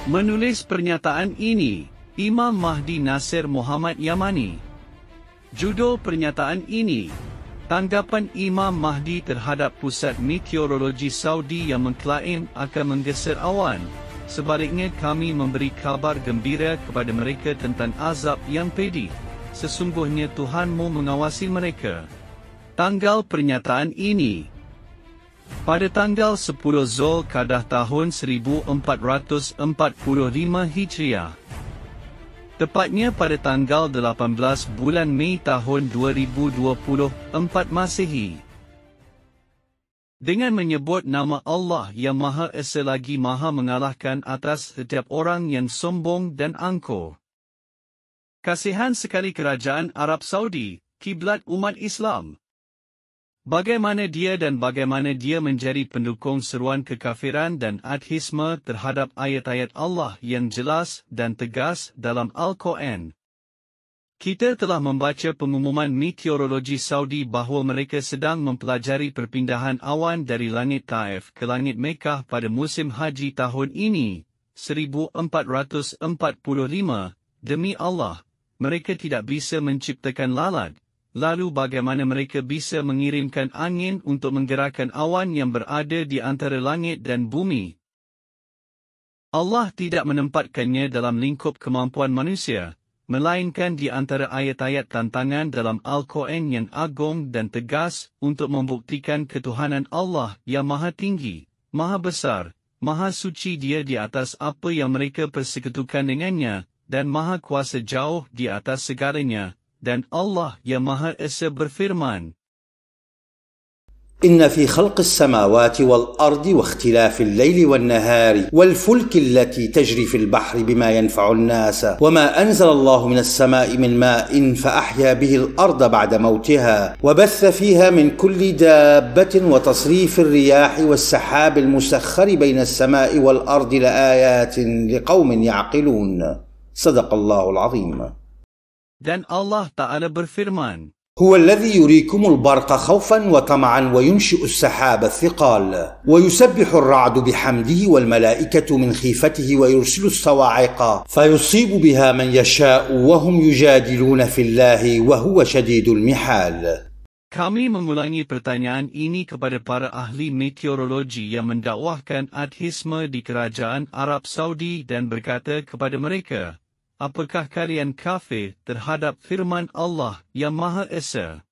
Menulis pernyataan ini, Imam Mahdi Nasir Muhammad Yamani. Judul pernyataan ini, tanggapan Imam Mahdi terhadap Pusat Meteorologi Saudi yang mengklaim akan menggeser awan. Sebaliknya kami memberi kabar gembira kepada mereka tentang azab yang pedih. Sesungguhnya Tuhanmu mengawasi mereka. Tanggal pernyataan ini. Pada tanggal 10 Zulkadah tahun 1445 Hijriah. Tepatnya pada tanggal 18 bulan Mei tahun 2024 Masehi. Dengan menyebut nama Allah yang Maha Esa lagi Maha mengalahkan atas setiap orang yang sombong dan angkuh. Kasihan sekali kerajaan Arab Saudi, kiblat umat Islam. Bagaimana dia menjadi pendukung seruan kekafiran dan ateisme terhadap ayat-ayat Allah yang jelas dan tegas dalam Al-Quran. Kita telah membaca pengumuman meteorologi Saudi bahawa mereka sedang mempelajari perpindahan awan dari langit Taif ke langit Mekah pada musim haji tahun ini, 1445. Demi Allah, mereka tidak bisa menciptakan lalat. Lalu bagaimana mereka bisa mengirimkan angin untuk menggerakkan awan yang berada di antara langit dan bumi? Allah tidak menempatkannya dalam lingkup kemampuan manusia, melainkan di antara ayat-ayat tantangan dalam Al-Quran yang agung dan tegas untuk membuktikan ketuhanan Allah yang Maha Tinggi, Maha Besar, Maha Suci Dia di atas apa yang mereka persekutukan dengannya, dan Maha Kuasa jauh di atas segalanya. Dan Allah yang Maha Esa berfirman, إن في خلق السماوات والأرض واختلاف الليل والنهار والفلك التي تجري في البحر بما ينفع الناس وما أنزل الله من السماء من ماء فأحيا به الأرض بعد موتها وبث فيها من كل دابة وتصريف الرياح والسحاب المسخر بين السماء والأرض لآيات لقوم يعقلون صدق الله العظيم. Dan Allah Ta'ala berfirman, هو الذي يريكم البرق خوفا وطمعا وينشئ السحاب الثقال ويسبح الرعد بحمده والملائكة من خيفته ويرسل الصواعق فيصيب بها من يشاء وهم يجادلون في الله وهو شديد المحال. Kami mengulangi pertanyaan ini kepada para ahli meteorologi yang mendakwahkan ateisme di kerajaan Arab Saudi dan berkata kepada mereka, apakah kalian kafir terhadap firman Allah yang Maha Esa?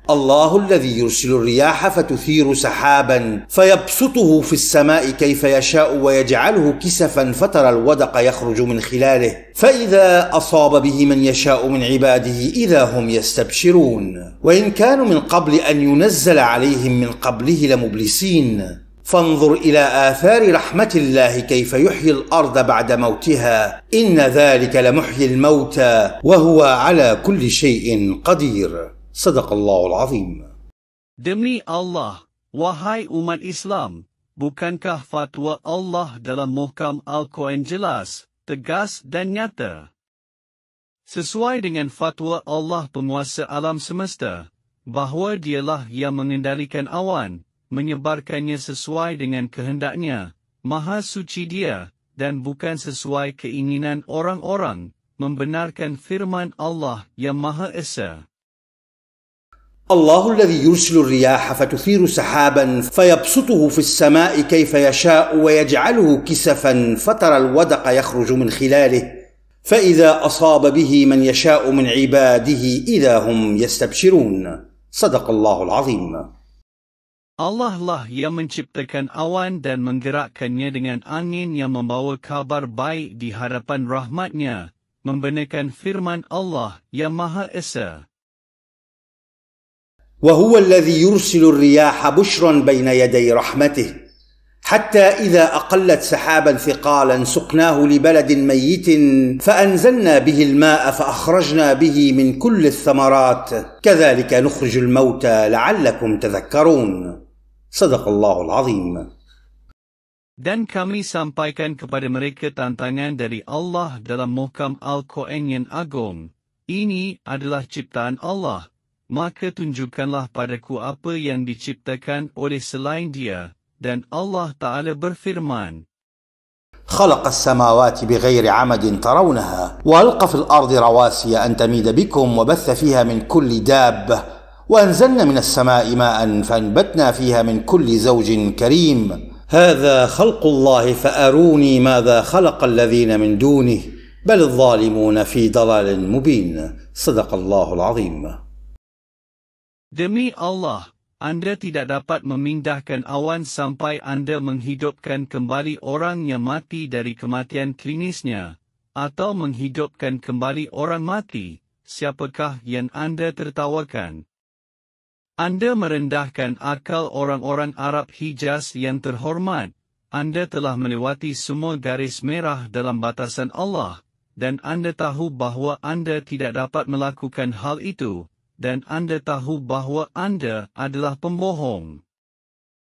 الله الذي يرسل الرياح فتثير سحابا فيبسطه في السماء كيف يشاء ويجعله كسفا فترى الودق يخرج من خلاله فإذا أصاب به من يشاء من عباده إذا هم يستبشرون وإن كانوا من قبل أن ينزل عليهم من قبله لمبلسين فانظر إلى آثار رحمة الله كيف يحيي الأرض بعد موتها إن ذلك لمحيي الموتى وهو على كل شيء قدير صدق الله العظيم. Demi Allah, wahai umat Islam, bukankah fatwa Allah dalam muhkam Al-Quran jelas, tegas dan nyata? Sesuai dengan fatwa Allah penguasa alam semesta, bahawa dialah yang mengendalikan awan, menyebarkannya sesuai dengan kehendaknya, Maha Suci Dia, dan bukan sesuai keinginan orang-orang, membenarkan firman Allah yang Maha Esa. الله الذي يرسل الرياح فتثير سحابا فيبسطه في السماء كيف يشاء ويجعله كسفا فترى الودق يخرج من خلاله فإذا أصاب به من يشاء من عباده إذا هم يستبشرون صدق الله العظيم. Allah lah yang menciptakan awan dan menggerakkannya dengan angin yang membawa kabar baik di hadapan rahmatnya, membenarkan firman Allah yang Maha Esa. وهو الذي يرسل الرياح بشرا بين يدي رحمته حتى إذا أقلت سحابا ثقالا سقناه لبلد ميت فأنزلنا به الماء فأخرجنا به من كل الثمرات كذلك نخرج الموتى لعلكم تذكرون صدق الله العظيم. Dan kami sampaikan kepada mereka tantangan dari Allah dalam muhkam Al-Quran yang agung. Ini adalah ciptaan Allah. Maka tunjukkanlah padaku apa yang diciptakan oleh selain Dia, dan Allah Ta'ala berfirman, خلق السماوات بغير عمد ترونها وألقى في الأرض رواسي أن تميد بكم وبث فيها من كل دابة وأنزلنا من السماء ماء فأنبتنا فيها من كل زوج كريم هذا خلق الله فأروني ماذا خلق الذين من دونه بل الظالمون في ضلال مبين صدق الله العظيم. Demi Allah, Anda tidak dapat memindahkan awan sampai Anda menghidupkan kembali orang yang mati dari kematian klinisnya, atau menghidupkan kembali orang mati, siapakah yang Anda tertawakan? Anda merendahkan akal orang-orang Arab Hijaz yang terhormat. Anda telah melewati semua garis merah dalam batasan Allah, dan Anda tahu bahawa Anda tidak dapat melakukan hal itu, dan Anda tahu bahawa Anda adalah pembohong.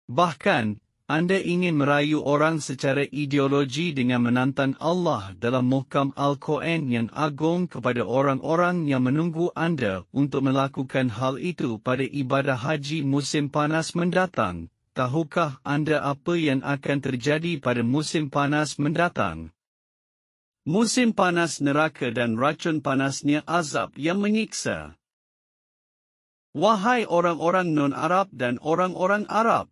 Bahkan, Anda ingin merayu orang secara ideologi dengan menantang Allah dalam muhkam Al-Quran yang agung kepada orang-orang yang menunggu Anda untuk melakukan hal itu pada ibadah haji musim panas mendatang. Tahukah Anda apa yang akan terjadi pada musim panas mendatang? Musim panas neraka dan racun panasnya azab yang menyiksa. Wahai orang-orang non-Arab dan orang-orang Arab,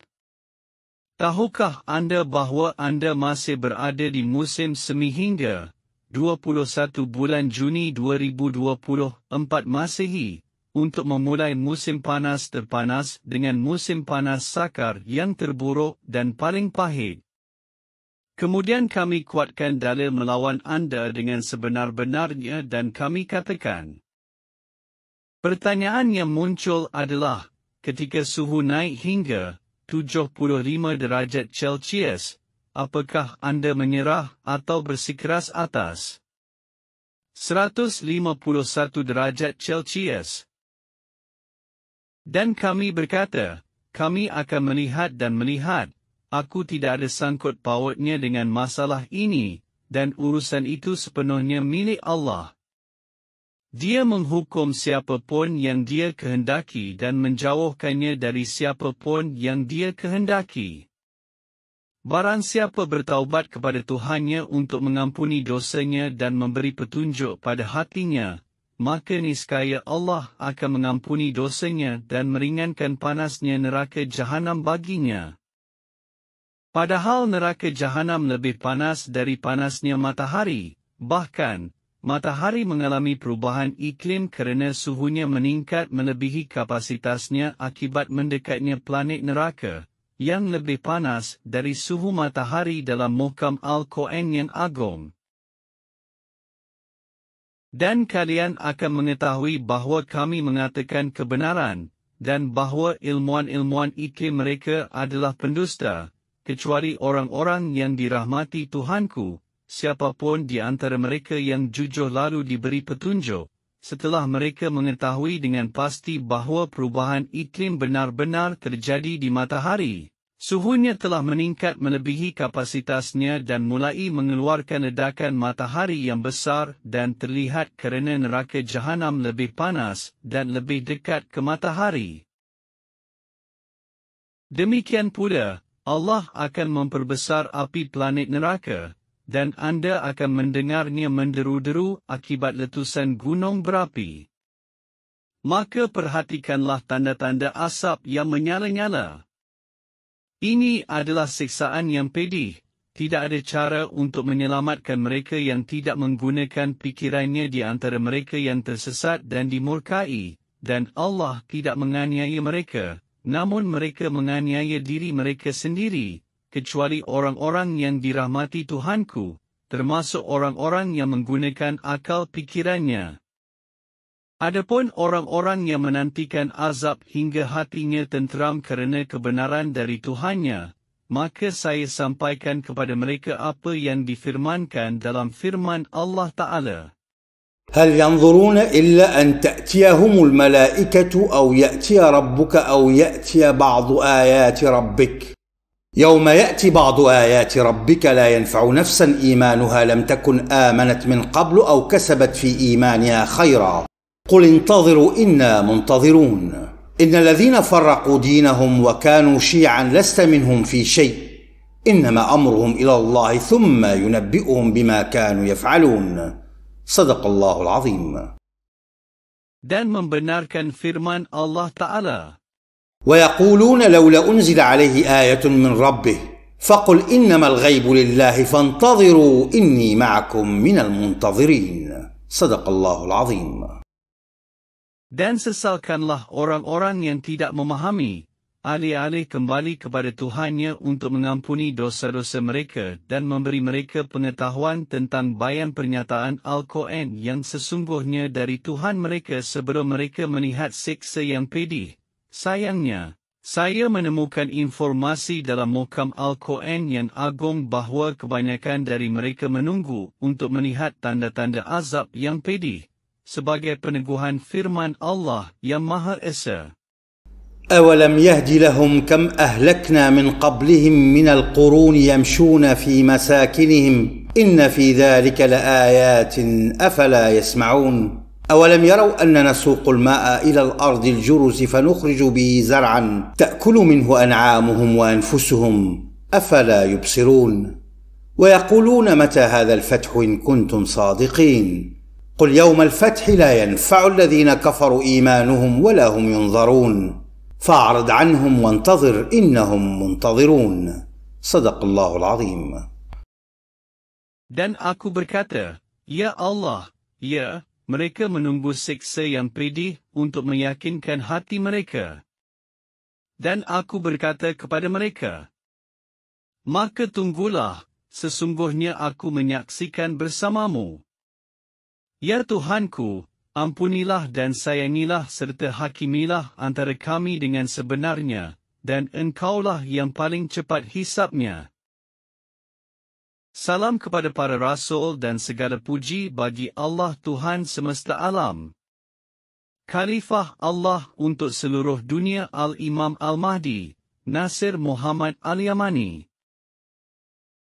tahukah Anda bahawa Anda masih berada di musim semi hingga 21 bulan Juni 2024 Masehi untuk memulai musim panas terpanas dengan musim panas sakar yang terburuk dan paling pahit? Kemudian kami kuatkan dalil melawan Anda dengan sebenar-benarnya dan kami katakan, pertanyaan yang muncul adalah, ketika suhu naik hingga 75 derajat Celsius, apakah Anda menyerah atau bersikeras atas 151 derajat Celsius? Dan kami berkata, kami akan melihat dan melihat, aku tidak ada sangkut pautnya dengan masalah ini, dan urusan itu sepenuhnya milik Allah. Dia menghukum siapa pun yang Dia kehendaki dan menjauhkannya dari siapa pun yang Dia kehendaki. Barang siapa bertaubat kepada Tuhannya untuk mengampuni dosanya dan memberi petunjuk pada hatinya, maka niscaya Allah akan mengampuni dosanya dan meringankan panasnya neraka jahanam baginya. Padahal neraka jahanam lebih panas dari panasnya matahari, bahkan matahari mengalami perubahan iklim kerana suhunya meningkat melebihi kapasitasnya akibat mendekatnya planet neraka, yang lebih panas dari suhu matahari dalam muhkam Al-Quran yang agung. Dan kalian akan mengetahui bahawa kami mengatakan kebenaran, dan bahawa ilmuwan-ilmuwan iklim mereka adalah pendusta, kecuali orang-orang yang dirahmati Tuhanku. Siapapun di antara mereka yang jujur lalu diberi petunjuk, setelah mereka mengetahui dengan pasti bahawa perubahan iklim benar-benar terjadi di matahari. Suhunya telah meningkat melebihi kapasitasnya dan mulai mengeluarkan ledakan matahari yang besar dan terlihat kerana neraka jahanam lebih panas dan lebih dekat ke matahari. Demikian pula, Allah akan memperbesar api planet neraka, dan Anda akan mendengarnya menderu-deru akibat letusan gunung berapi. Maka perhatikanlah tanda-tanda asap yang menyala-nyala. Ini adalah siksaan yang pedih. Tidak ada cara untuk menyelamatkan mereka yang tidak menggunakan pikirannya di antara mereka yang tersesat dan dimurkai, dan Allah tidak menganiaya mereka, namun mereka menganiaya diri mereka sendiri, kecuali orang-orang yang dirahmati Tuhanku, termasuk orang-orang yang menggunakan akal pikirannya. Adapun orang-orang yang menantikan azab hingga hatinya tenteram kerana kebenaran dari Tuhannya, maka saya sampaikan kepada mereka apa yang difirmankan dalam firman Allah Ta'ala. هل ينظرون إلا أن تأتيهم الملائكة أو يأتي ربك أو يأتي بعض آيات ربك يوم يأتي بعض آيات ربك لا ينفع نفسا إيمانها لم تكن آمنت من قبل أو كسبت في إيمانها خيرا قل انتظروا إنا منتظرون إن الذين فرقوا دينهم وكانوا شيعا لست منهم في شيء إنما أمرهم إلى الله ثم ينبئهم بما كانوا يفعلون. صدق الله العظيم. Dan membenarkan firman Allah Ta'ala. ويقولون لولا أنزل عليه آية من ربه فقل إنما الغيب لله فانتظروا إني معكم من المنتظرين. صدق الله العظيم. Dan sesalkanlah orang-orang yang tidak memahami, alih-alih kembali kepada Tuhannya untuk mengampuni dosa-dosa mereka dan memberi mereka pengetahuan tentang bayan pernyataan Al-Quran yang sesungguhnya dari Tuhan mereka sebelum mereka melihat siksa yang pedih. Sayangnya, saya menemukan informasi dalam muhkam Al-Quran yang agung bahawa kebanyakan dari mereka menunggu untuk melihat tanda-tanda azab yang pedih, sebagai peneguhan firman Allah yang Maha Esa. أولم يهد لهم كم أهلكنا من قبلهم من القرون يمشون في مساكنهم إن في ذلك لآيات أفلا يسمعون أولم يروا أن نسوق الماء إلى الأرض الجرز فنخرج به زرعا تأكل منه أنعامهم وأنفسهم أفلا يبصرون ويقولون متى هذا الفتح إن كنتم صادقين قل يوم الفتح لا ينفع الذين كفروا إيمانهم ولا هم ينظرون فأعرض عنهم وانتظر إنهم منتظرون. صدق الله العظيم. Dan aku berkata, Ya Allah, ya, mereka menunggu siksa yang pedih untuk meyakinkan hati mereka. Dan aku berkata kepada mereka, maka tunggulah, sesungguhnya aku menyaksikan bersamamu. Ya Tuhanku, ampunilah dan sayangilah serta hakimilah antara kami dengan sebenarnya, dan Engkaulah yang paling cepat hisabnya. Salam kepada para rasul dan segala puji bagi Allah Tuhan semesta alam. Khalifah Allah untuk seluruh dunia Al-Imam Al-Mahdi, Nasir Muhammad Al-Yamani.